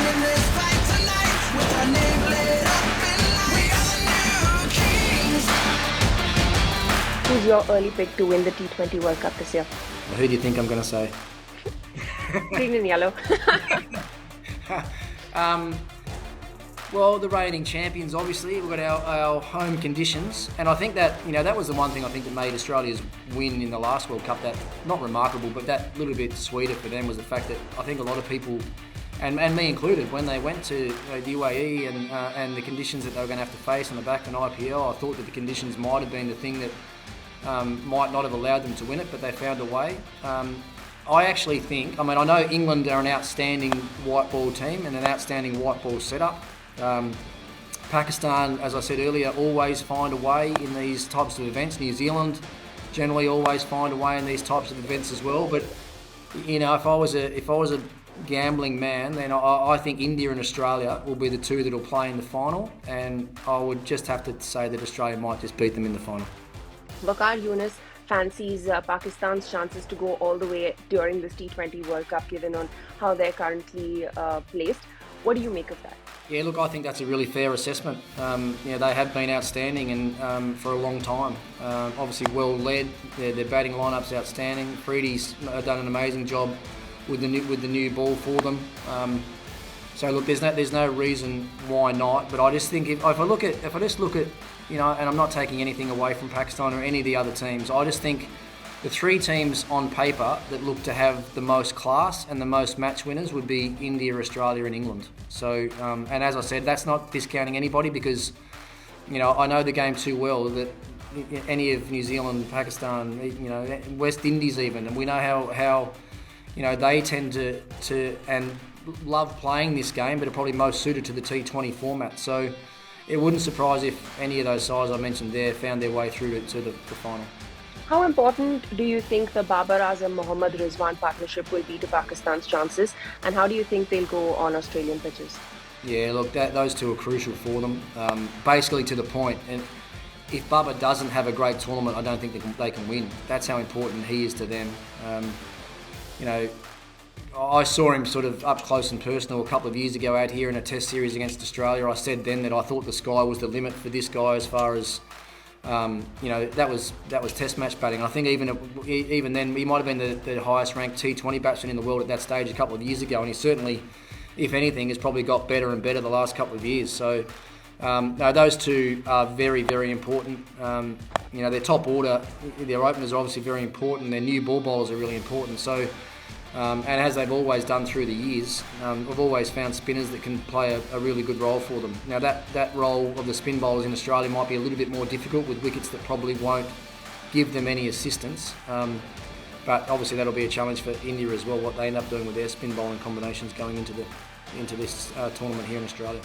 winning this fight tonight with our name lit up in lights. We are the new kings. Who's your early pick to win the T20 World Cup this year? Well, who do you think I'm going to say? Green and yellow. Well, the reigning champions, obviously. We've got our home conditions. And I think that, that was the one thing I think that made Australia's win in the last World Cup, that, not remarkable, but that little bit sweeter for them was the fact that I think a lot of people, and me included, when they went to the UAE and the conditions that they were going to have to face on the back of an IPL, I thought that the conditions might have been the thing that might not have allowed them to win it, but they found a way. I actually think, I know England are an outstanding white ball team and an outstanding white ball setup. Pakistan, as I said earlier, always find a way in these types of events. New Zealand generally always find a way in these types of events as well. But if I was a gambling man, then I think India and Australia will be the two that will play in the final, and I would just have to say that Australia might just beat them in the final. Waqar Younis fancies Pakistan's chances to go all the way during this T20 World Cup, given on how they're currently placed. What do you make of that? Yeah, look, I think that's a really fair assessment. They have been outstanding and for a long time. Obviously, well led. Their batting lineup's outstanding. Freedy's done an amazing job with the new ball for them. So look, there's no reason why not. But I just think if I just look at and I'm not taking anything away from Pakistan or any of the other teams. I just think the three teams on paper that look to have the most class and the most match winners would be India, Australia and England. So, and as I said, that's not discounting anybody because, I know the game too well that any of New Zealand, Pakistan, West Indies even, and we know how they tend to and love playing this game, but are probably most suited to the T20 format. So it wouldn't surprise if any of those sides I mentioned there found their way through to the final. How important do you think the Babar Azam Mohammad Rizwan partnership will be to Pakistan's chances, and how do you think they'll go on Australian pitches? Yeah, look, those two are crucial for them. Basically to the point, and if Babar doesn't have a great tournament, I don't think they can win. That's how important he is to them. I saw him sort of up close and personal a couple of years ago out here in a test series against Australia. I said then that I thought the sky was the limit for this guy as far as that was test match batting. I think even then he might have been the highest ranked T20 batsman in the world at that stage a couple of years ago, and he certainly, if anything, has probably got better and better the last couple of years. So those two are very, very important. Their top order, their openers are obviously very important. Their new ball bowlers are really important. So. And as they've always done through the years, we've always found spinners that can play a really good role for them. Now that role of the spin bowlers in Australia might be a little bit more difficult with wickets that probably won't give them any assistance. But obviously that'll be a challenge for India as well, what they end up doing with their spin bowling combinations going into this tournament here in Australia.